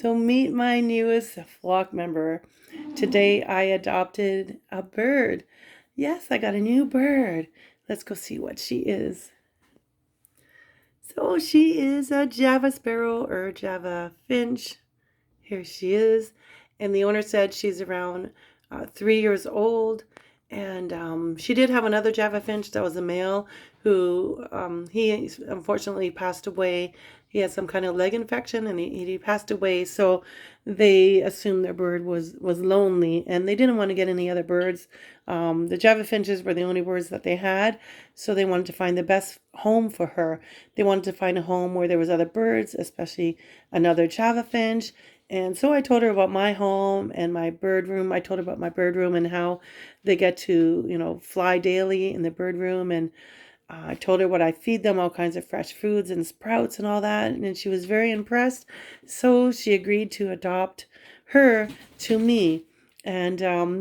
So meet my newest flock member. Today I adopted a bird. Yes, I got a new bird. Let's go see what she is. So she is a Java Sparrow or Java finch. Here she is. And the owner said she's around 3 years old. And she did have another Java finch that was a male who he unfortunately passed away. He had some kind of leg infection and he passed away. So they assumed their bird was lonely and they didn't want to get any other birds. The Java finches were the only birds that they had. So they wanted to find the best home for her. They wanted to find a home where there was other birds, especially another Java finch. And so I told her about my home and my bird room. I told her about my bird room and how they get to, fly daily in the bird room. And I told her what I feed them, all kinds of fresh foods and sprouts and all that. And she was very impressed. So she agreed to adopt her to me. And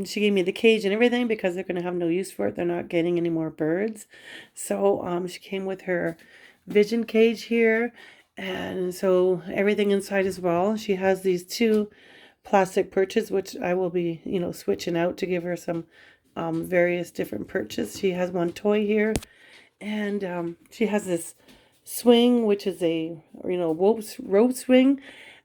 she gave me the cage and everything because they're going to have no use for it. They're not getting any more birds. So she came with her vision cage here. And so everything inside as well. She has these two plastic perches, which I will be, switching out to give her some various different perches. She has one toy here. And she has this swing, which is a, rope swing.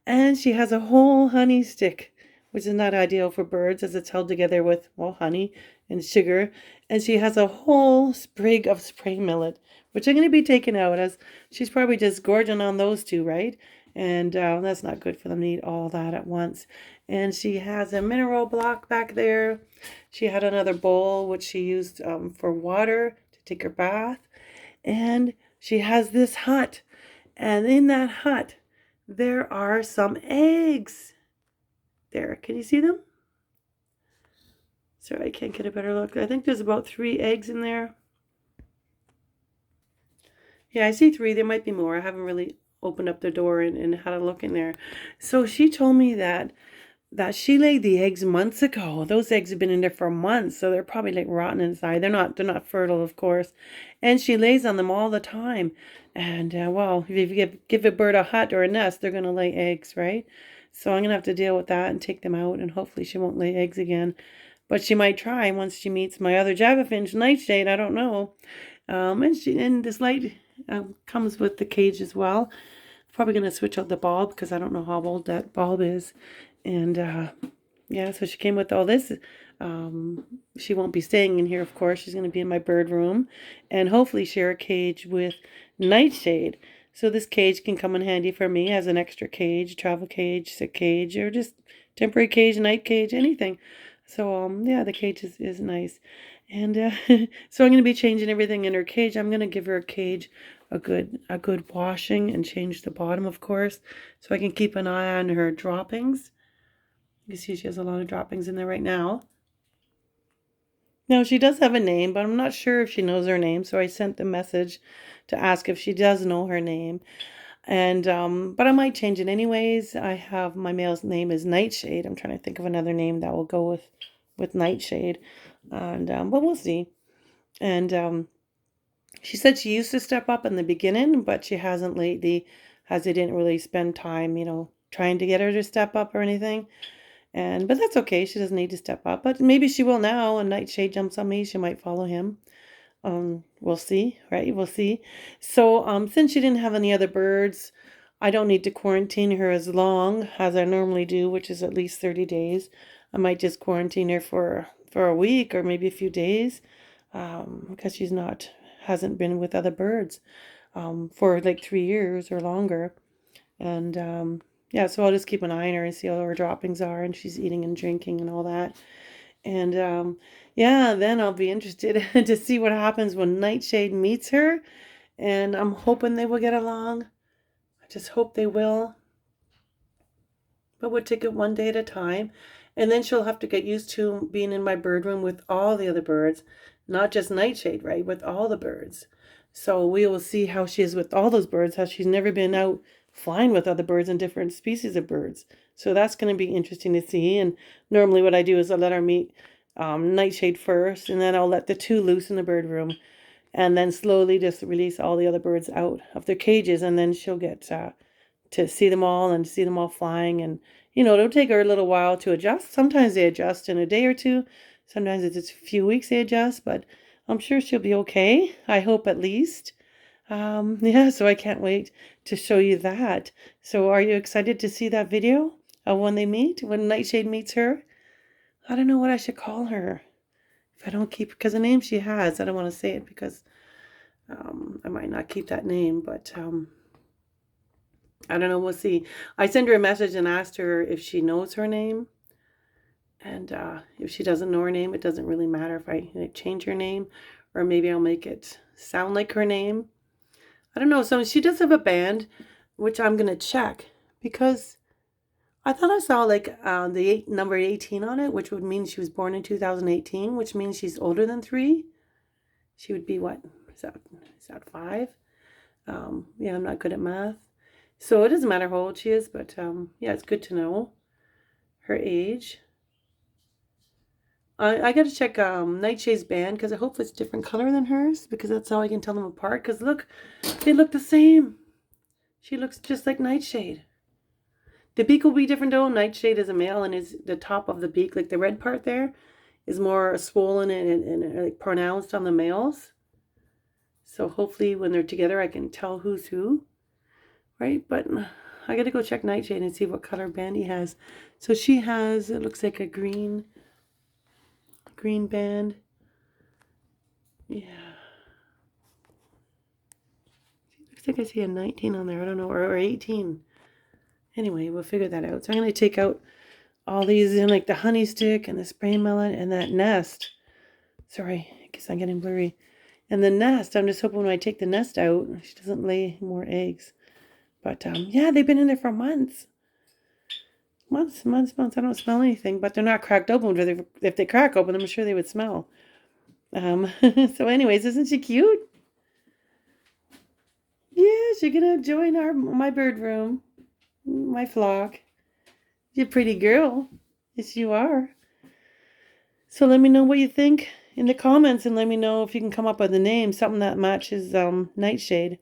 And she has a whole honey stick, which is not ideal for birds as it's held together with, honey and sugar. And she has a whole sprig of spring millet, which I'm going to be taking out as she's probably just gorging on those two, right? And that's not good for them to eat all that at once. And she has a mineral block back there. She had another bowl, which she used for water to take her bath. And she has this hut. And in that hut, there are some eggs. There, can you see them? Sorry, I can't get a better look. I think there's about 3 eggs in there. Yeah, I see 3. There might be more. I haven't really opened up the door and had a look in there. So she told me that she laid the eggs months ago. Those eggs have been in there for months, so they're probably like rotten inside. They're not fertile, of course. And she lays on them all the time. And well, if you give a bird a hut or a nest, they're going to lay eggs, right? So I'm going to have to deal with that and take them out, and hopefully she won't lay eggs again. But she might try once she meets my other Java finch, Nightshade. I don't know. And this light comes with the cage as well. Probably going to switch out the bulb because I don't know how old that bulb is. And yeah, so she came with all this. She won't be staying in here, of course. She's going to be in my bird room and hopefully share a cage with Nightshade. So this cage can come in handy for me as an extra cage, travel cage, sick cage, or just temporary cage, night cage, anything. So yeah, the cage is nice. And so I'm going to be changing everything in her cage. I'm going to give her a cage, a good washing and change the bottom, of course, so I can keep an eye on her droppings. You can see she has a lot of droppings in there right now. Now, she does have a name, but I'm not sure if she knows her name, so I sent the message to ask if she does know her name. And but I might change it anyways. I have my male's name is Nightshade. I'm trying to think of another name that will go with Nightshade. And but we'll see. And she said she used to step up in the beginning, but she hasn't lately, as they didn't really spend time, trying to get her to step up or anything. But that's okay. She doesn't need to step up. But maybe she will now. And Nightshade jumps on me. She might follow him. We'll see, right? We'll see. So since she didn't have any other birds, I don't need to quarantine her as long as I normally do, which is at least 30 days. I might just quarantine her for a week or maybe a few days because hasn't been with other birds for like 3 years or longer. And yeah, so I'll just keep an eye on her and see how her droppings are, and she's eating and drinking and all that. And yeah, then I'll be interested to see what happens when Nightshade meets her. And I'm hoping they will get along. I just hope they will. But we'll take it one day at a time. And then she'll have to get used to being in my bird room with all the other birds, not just Nightshade, right? With all the birds. So we will see how she is with all those birds, how she's never been out flying with other birds and different species of birds. So that's going to be interesting to see. And normally what I do is I let her meet Nightshade first, and then I'll let the two loose in the bird room, and then slowly just release all the other birds out of their cages, and then she'll get to see them all and see them all flying. And, it'll take her a little while to adjust. Sometimes they adjust in a day or two. Sometimes it's a few weeks they adjust, but I'm sure she'll be okay. I hope at least. Yeah, so I can't wait to show you that. So are you excited to see that video of when they meet, when Nightshade meets her? I don't know what I should call her. If I don't keep, because the name she has, I don't want to say it because I might not keep that name, but I don't know. We'll see. I sent her a message and asked her if she knows her name. And if she doesn't know her name, it doesn't really matter if I change her name, or maybe I'll make it sound like her name. I don't know. So she does have a band, which I'm going to check because I thought I saw like the number 18 on it, which would mean she was born in 2018, which means she's older than 3. She would be what? Is that 5? Yeah, I'm not good at math. So it doesn't matter how old she is, but yeah, it's good to know her age. I got to check Nightshade's band because I hope it's a different color than hers because that's how I can tell them apart. Because look, they look the same. She looks just like Nightshade. The beak will be different though. Nightshade is a male and is the top of the beak, like the red part there, is more swollen and like pronounced on the males. So hopefully when they're together I can tell who's who. Right? But I got to go check Nightshade and see what color band he has. So she has, it looks like a green band. Yeah. Looks like I see a 19 on there. I don't know, or 18. Anyway, we'll figure that out. So I'm going to take out all these in, like the honey stick and the spray melon and that nest. Sorry, I guess I'm getting blurry. And the nest, I'm just hoping when I take the nest out, she doesn't lay more eggs. But yeah, they've been in there for months. Months. I don't smell anything, but they're not cracked open. If they crack open, I'm sure they would smell. So anyways, isn't she cute? Yeah, she's gonna join my bird room, my flock. You're a pretty girl. Yes, you are. So let me know what you think in the comments and let me know if you can come up with a name, something that matches Nightshade.